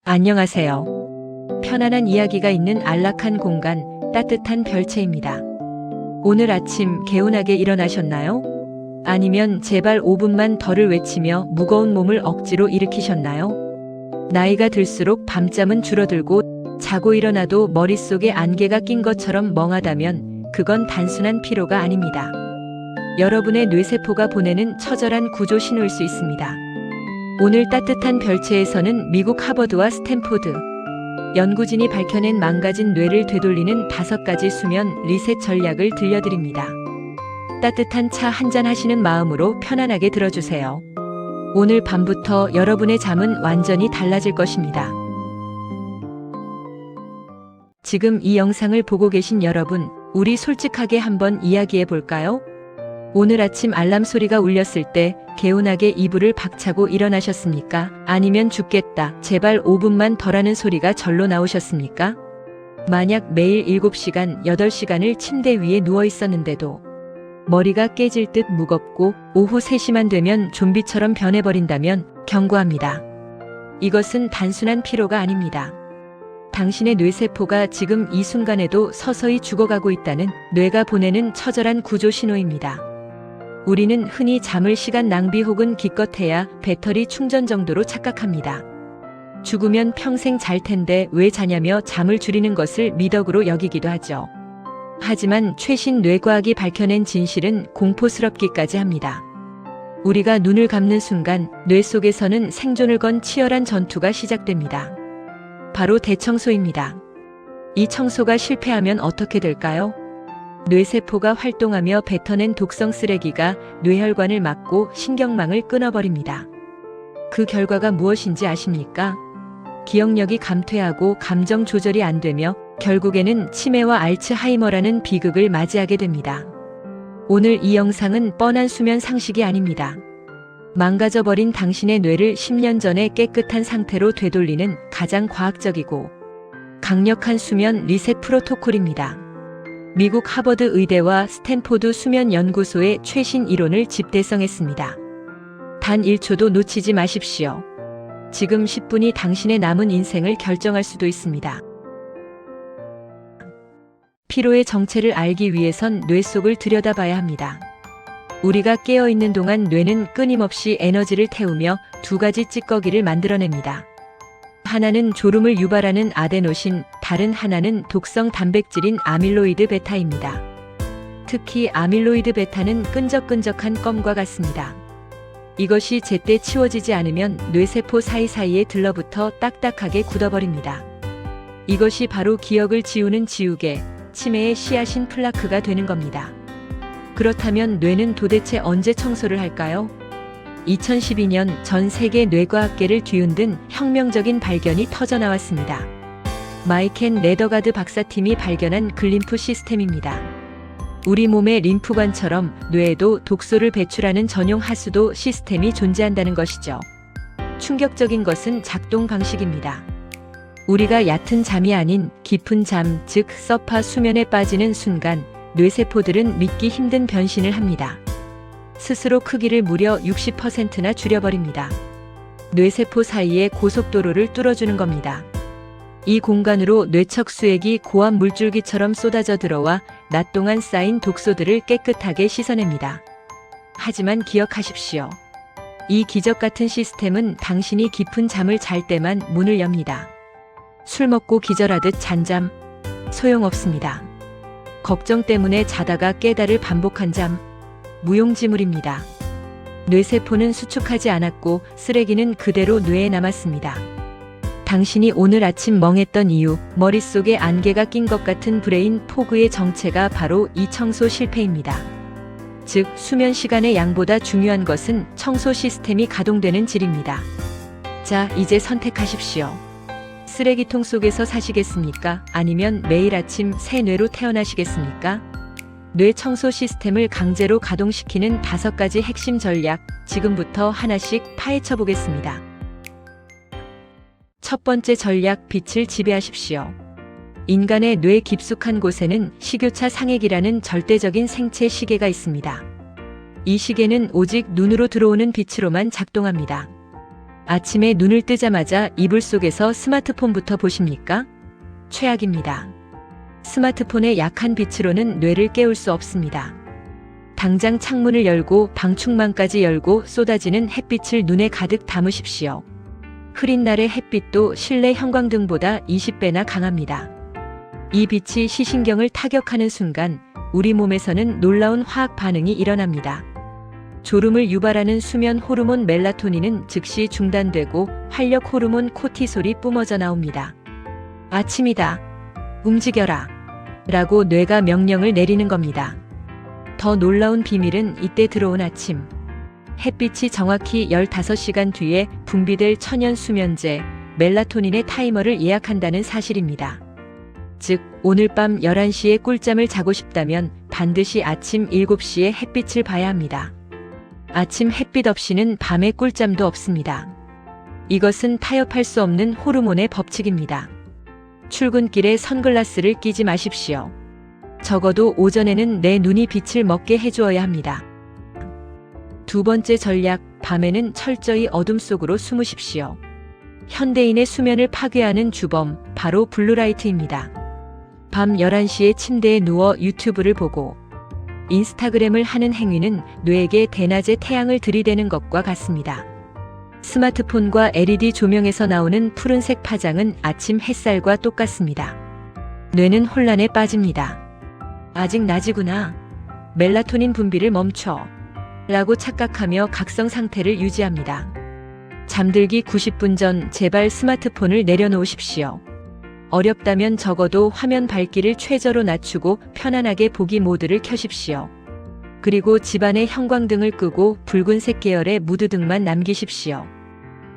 안녕하세요. 편안한 이야기가 있는 안락한 공간, 따뜻한 별채입니다. 오늘 아침 개운하게 일어나셨나요? 아니면 제발 5분만 더를 외치며 무거운 몸을 억지로 일으키셨나요? 나이가 들수록 밤잠은 줄어들고 자고 일어나도 머릿속에 안개가 낀 것처럼 멍하다면 그건 단순한 피로가 아닙니다. 여러분의 뇌세포가 보내는 처절한 구조 신호일 수 있습니다. 오늘 따뜻한 별채에서는 미국 하버드와 스탠포드 연구진이 밝혀낸 망가진 뇌를 되돌리는 5가지 수면 리셋 전략을 들려드립니다. 따뜻한 차 한잔 하시는 마음으로 편안하게 들어주세요. 오늘 밤부터 여러분의 잠은 완전히 달라질 것입니다. 지금 이 영상을 보고 계신 여러분, 우리 솔직하게 한번 이야기해 볼까요? 오늘 아침 알람 소리가 울렸을 때 개운하게 이불을 박차고 일어나셨습니까? 아니면 죽겠다, 제발 5분만 더라는 소리가 절로 나오셨습니까? 만약 매일 7시간, 8시간을 침대 위에 누워 있었는데도 머리가 깨질 듯 무겁고 오후 3시만 되면 좀비처럼 변해버린다면 경고합니다. 이것은 단순한 피로가 아닙니다. 당신의 뇌세포가 지금 이 순간에도 서서히 죽어가고 있다는 뇌가 보내는 처절한 구조 신호입니다. 우리는 흔히 잠을 시간 낭비 혹은 기껏해야 배터리 충전 정도로 착각합니다. 죽으면 평생 잘 텐데 왜 자냐며 잠을 줄이는 것을 미덕으로 여기기도 하죠. 하지만 최신 뇌과학이 밝혀낸 진실은 공포스럽기까지 합니다. 우리가 눈을 감는 순간 뇌 속에서는 생존을 건 치열한 전투가 시작됩니다. 바로 대청소입니다. 이 청소가 실패하면 어떻게 될까요? 뇌세포가 활동하며 뱉어낸 독성 쓰레기가 뇌혈관을 막고 신경망을 끊어버립니다. 그 결과가 무엇인지 아십니까? 기억력이 감퇴하고 감정 조절이 안 되며 결국에는 치매와 알츠하이머라는 비극을 맞이하게 됩니다. 오늘 이 영상은 뻔한 수면 상식이 아닙니다. 망가져버린 당신의 뇌를 10년 전에 깨끗한 상태로 되돌리는 가장 과학적이고 강력한 수면 리셋 프로토콜입니다. 미국 하버드 의대와 스탠포드 수면연구소의 최신 이론을 집대성했습니다. 단 1초도 놓치지 마십시오. 지금 10분이 당신의 남은 인생을 결정할 수도 있습니다. 피로의 정체를 알기 위해선 뇌 속을 들여다봐야 합니다. 우리가 깨어있는 동안 뇌는 끊임없이 에너지를 태우며 2가지 찌꺼기를 만들어냅니다. 하나는 졸음을 유발하는 아데노신, 다른 하나는 독성 단백질인 아밀로이드 베타입니다. 특히 아밀로이드 베타는 끈적끈적한 껌과 같습니다. 이것이 제때 치워지지 않으면 뇌세포 사이사이에 들러붙어 딱딱하게 굳어버립니다. 이것이 바로 기억을 지우는 지우개, 치매의 씨앗인 플라크가 되는 겁니다. 그렇다면 뇌는 도대체 언제 청소를 할까요? 2012년 전 세계 뇌과학계를 뒤흔든 혁명적인 발견이 터져나왔습니다. 마이켄 레더가드 박사팀이 발견한 글림프 시스템입니다. 우리 몸의 림프관처럼 뇌에도 독소를 배출하는 전용 하수도 시스템이 존재한다는 것이죠. 충격적인 것은 작동 방식입니다. 우리가 얕은 잠이 아닌 깊은 잠, 즉 서파 수면에 빠지는 순간 뇌세포들은 믿기 힘든 변신을 합니다. 스스로 크기를 무려 60%나 줄여버립니다. 뇌세포 사이에 고속도로를 뚫어주는 겁니다. 이 공간으로 뇌척 수액이 고압 물줄기처럼 쏟아져 들어와 낮 동안 쌓인 독소들을 깨끗하게 씻어냅니다. 하지만 기억하십시오. 이 기적 같은 시스템은 당신이 깊은 잠을 잘 때만 문을 엽니다. 술 먹고 기절하듯 잔잠, 소용없습니다. 걱정 때문에 자다가 깨달을 반복한 잠, 무용지물입니다. 뇌세포는 수축하지 않았고 쓰레기는 그대로 뇌에 남았습니다. 당신이 오늘 아침 멍했던 이유, 머릿속에 안개가 낀 것 같은 브레인 포그의 정체가 바로 이 청소 실패입니다. 즉, 수면 시간의 양보다 중요한 것은 청소 시스템이 가동되는 질입니다. 자, 이제 선택하십시오. 쓰레기통 속에서 사시겠습니까? 아니면 매일 아침 새 뇌로 태어나시겠습니까? 뇌 청소 시스템을 강제로 가동시키는 5가지 핵심 전략, 지금부터 하나씩 파헤쳐 보겠습니다. 첫 번째 전략, 빛을 지배하십시오. 인간의 뇌 깊숙한 곳에는 식유차 상액이라는 절대적인 생체 시계가 있습니다. 이 시계는 오직 눈으로 들어오는 빛으로만 작동합니다. 아침에 눈을 뜨자마자 이불 속에서 스마트폰부터 보십니까? 최악입니다. 스마트폰의 약한 빛으로는 뇌를 깨울 수 없습니다. 당장 창문을 열고 방충망까지 열고 쏟아지는 햇빛을 눈에 가득 담으십시오. 흐린 날의 햇빛도 실내 형광등보다 20배나 강합니다. 이 빛이 시신경을 타격하는 순간 우리 몸에서는 놀라운 화학 반응이 일어납니다. 졸음을 유발하는 수면 호르몬 멜라토닌은 즉시 중단되고 활력 호르몬 코티솔이 뿜어져 나옵니다. 아침이다. 움직여라. 라고 뇌가 명령을 내리는 겁니다. 더 놀라운 비밀은 이때 들어온 아침. 햇빛이 정확히 15시간 뒤에 분비될 천연 수면제 멜라토닌의 타이머를 예약한다는 사실입니다. 즉, 오늘 밤 11시에 꿀잠을 자고 싶다면 반드시 아침 7시에 햇빛을 봐야 합니다. 아침 햇빛 없이는 밤에 꿀잠도 없습니다. 이것은 타협할 수 없는 호르몬의 법칙입니다. 출근길에 선글라스를 끼지 마십시오. 적어도 오전에는 내 눈이 빛을 먹게 해주어야 합니다. 두 번째 전략, 밤에는 철저히 어둠 속으로 숨으십시오. 현대인의 수면을 파괴하는 주범, 바로 블루라이트입니다. 밤 11시에 침대에 누워 유튜브를 보고 인스타그램을 하는 행위는 뇌에게 대낮에 태양을 들이대는 것과 같습니다. 스마트폰과 LED 조명에서 나오는 푸른색 파장은 아침 햇살과 똑같습니다. 뇌는 혼란에 빠집니다. 아직 낮이구나. 멜라토닌 분비를 멈춰. 라고 착각하며 각성 상태를 유지합니다. 잠들기 90분 전 제발 스마트폰을 내려놓으십시오. 어렵다면 적어도 화면 밝기를 최저로 낮추고 편안하게 보기 모드를 켜십시오. 그리고 집안의 형광등을 끄고 붉은색 계열의 무드등만 남기십시오.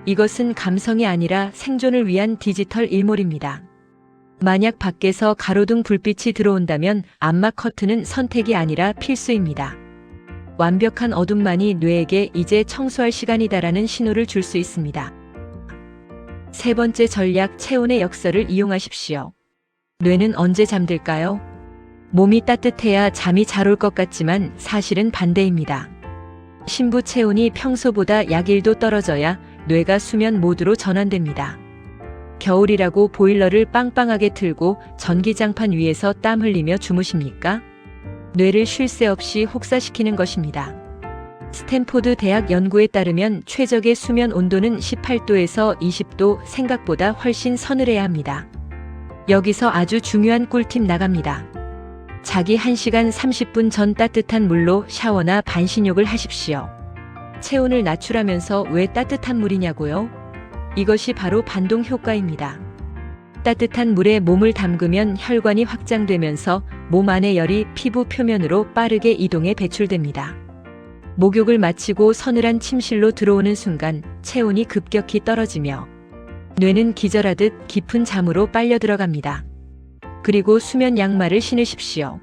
이것은 감성이 아니라 생존을 위한 디지털 일몰입니다. 만약 밖에서 가로등 불빛이 들어온다면 암막 커튼은 선택이 아니라 필수입니다. 완벽한 어둠만이 뇌에게 이제 청소할 시간이다라는 신호를 줄 수 있습니다. 세 번째 전략, 체온의 역설을 이용하십시오. 뇌는 언제 잠들까요? 몸이 따뜻해야 잠이 잘 올 것 같지만 사실은 반대입니다. 심부 체온이 평소보다 약 1도 떨어져야 뇌가 수면 모드로 전환됩니다. 겨울이라고 보일러를 빵빵하게 틀고 전기장판 위에서 땀 흘리며 주무십니까? 뇌를 쉴 새 없이 혹사시키는 것입니다. 스탠포드 대학 연구에 따르면 최적의 수면 온도는 18도에서 20도, 생각보다 훨씬 서늘해야 합니다. 여기서 아주 중요한 꿀팁 나갑니다. 자기 1시간 30분 전 따뜻한 물로 샤워나 반신욕을 하십시오. 체온을 낮추라면서 왜 따뜻한 물이냐고요? 이것이 바로 반동 효과입니다. 따뜻한 물에 몸을 담그면 혈관이 확장되면서 몸 안의 열이 피부 표면으로 빠르게 이동해 배출됩니다. 목욕을 마치고 서늘한 침실로 들어오는 순간 체온이 급격히 떨어지며 뇌는 기절하듯 깊은 잠으로 빨려 들어갑니다. 그리고 수면 양말을 신으십시오.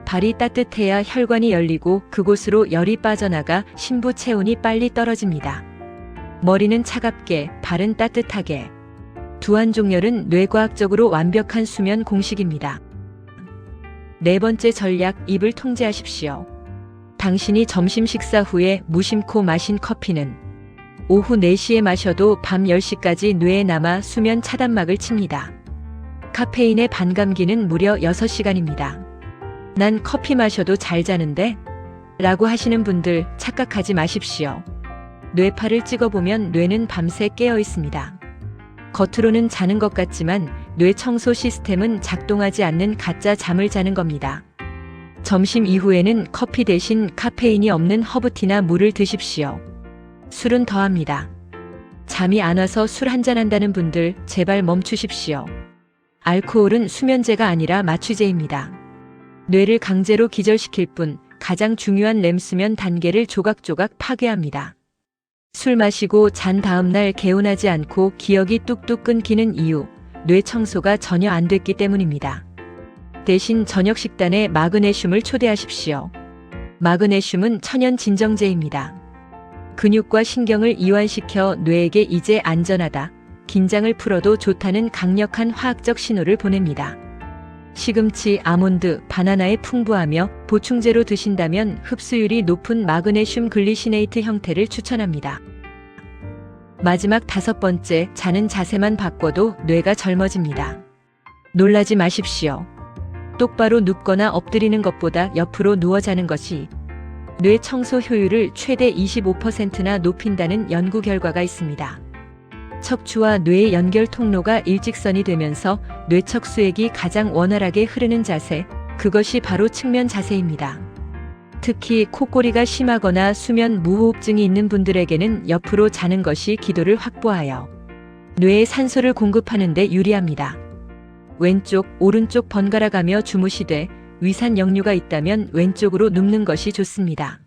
발이 따뜻해야 혈관이 열리고 그곳으로 열이 빠져나가 심부 체온이 빨리 떨어집니다. 머리는 차갑게, 발은 따뜻하게. 두 한종열은 뇌과학적으로 완벽한 수면 공식입니다. 네 번째 전략, 입을 통제하십시오. 당신이 점심 식사 후에 무심코 마신 커피는 오후 4시에 마셔도 밤 10시까지 뇌에 남아 수면 차단막을 칩니다. 카페인의 반감기는 무려 6시간입니다. 난 커피 마셔도 잘 자는데? 라고 하시는 분들 착각하지 마십시오. 뇌파를 찍어보면 뇌는 밤새 깨어 있습니다. 겉으로는 자는 것 같지만 뇌 청소 시스템은 작동하지 않는 가짜 잠을 자는 겁니다. 점심 이후에는 커피 대신 카페인이 없는 허브티나 물을 드십시오. 술은 더합니다. 잠이 안 와서 술 한잔 한다는 분들 제발 멈추십시오. 알코올은 수면제가 아니라 마취제입니다. 뇌를 강제로 기절시킬 뿐 가장 중요한 렘 수면 단계를 조각조각 파괴합니다. 술 마시고 잔 다음날 개운하지 않고 기억이 뚝뚝 끊기는 이유, 뇌 청소가 전혀 안 됐기 때문입니다. 대신 저녁 식단에 마그네슘을 초대하십시오. 마그네슘은 천연 진정제입니다. 근육과 신경을 이완시켜 뇌에게 이제 안전하다, 긴장을 풀어도 좋다는 강력한 화학적 신호를 보냅니다. 시금치, 아몬드, 바나나에 풍부하며 보충제로 드신다면 흡수율이 높은 마그네슘 글리시네이트 형태를 추천합니다. 마지막 5번째, 자는 자세만 바꿔도 뇌가 젊어집니다. 놀라지 마십시오. 똑바로 눕거나 엎드리는 것보다 옆으로 누워 자는 것이 뇌 청소 효율을 최대 25%나 높인다는 연구 결과가 있습니다. 척추와 뇌의 연결 통로가 일직선이 되면서 뇌척 수액이 가장 원활하게 흐르는 자세, 그것이 바로 측면 자세입니다. 특히 코골이가 심하거나 수면 무호흡증이 있는 분들에게는 옆으로 자는 것이 기도를 확보하여 뇌에 산소를 공급하는 데 유리합니다. 왼쪽, 오른쪽 번갈아 가며 주무시되 위산 역류가 있다면 왼쪽으로 눕는 것이 좋습니다.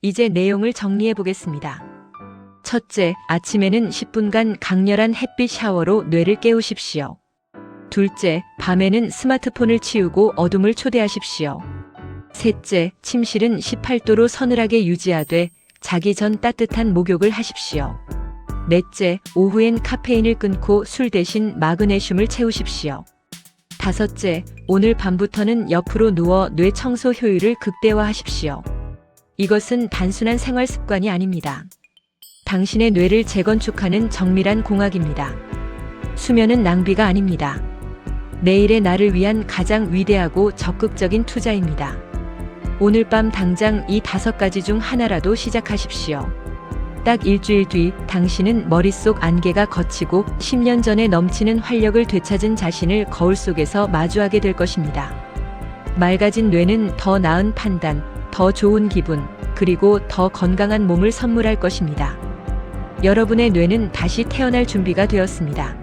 이제 내용을 정리해 보겠습니다. 첫째, 아침에는 10분간 강렬한 햇빛 샤워로 뇌를 깨우십시오. 둘째, 밤에는 스마트폰을 치우고 어둠을 초대하십시오. 셋째, 침실은 18도로 서늘하게 유지하되 자기 전 따뜻한 목욕을 하십시오. 넷째, 오후엔 카페인을 끊고 술 대신 마그네슘을 채우십시오. 다섯째, 오늘 밤부터는 옆으로 누워 뇌 청소 효율을 극대화하십시오. 이것은 단순한 생활 습관이 아닙니다. 당신의 뇌를 재건축하는 정밀한 공학입니다. 수면은 낭비가 아닙니다. 내일의 나를 위한 가장 위대하고 적극적인 투자입니다. 오늘 밤 당장 이 5가지 중 하나라도 시작하십시오. 딱 일주일 뒤 당신은 머릿속 안개가 걷히고 10년 전에 넘치는 활력을 되찾은 자신을 거울 속에서 마주하게 될 것입니다. 맑아진 뇌는 더 나은 판단, 더 좋은 기분, 그리고 더 건강한 몸을 선물할 것입니다. 여러분의 뇌는 다시 태어날 준비가 되었습니다.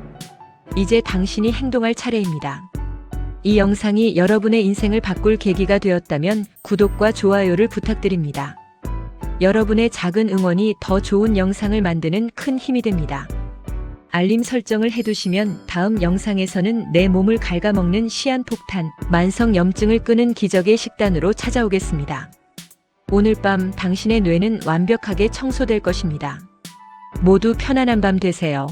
이제 당신이 행동할 차례입니다. 이 영상이 여러분의 인생을 바꿀 계기가 되었다면 구독과 좋아요를 부탁드립니다. 여러분의 작은 응원이 더 좋은 영상을 만드는 큰 힘이 됩니다. 알림 설정을 해두시면 다음 영상에서는 내 몸을 갉아먹는 시한폭탄, 만성염증을 끄는 기적의 식단으로 찾아오겠습니다. 오늘 밤 당신의 뇌는 완벽하게 청소될 것입니다. 모두 편안한 밤 되세요.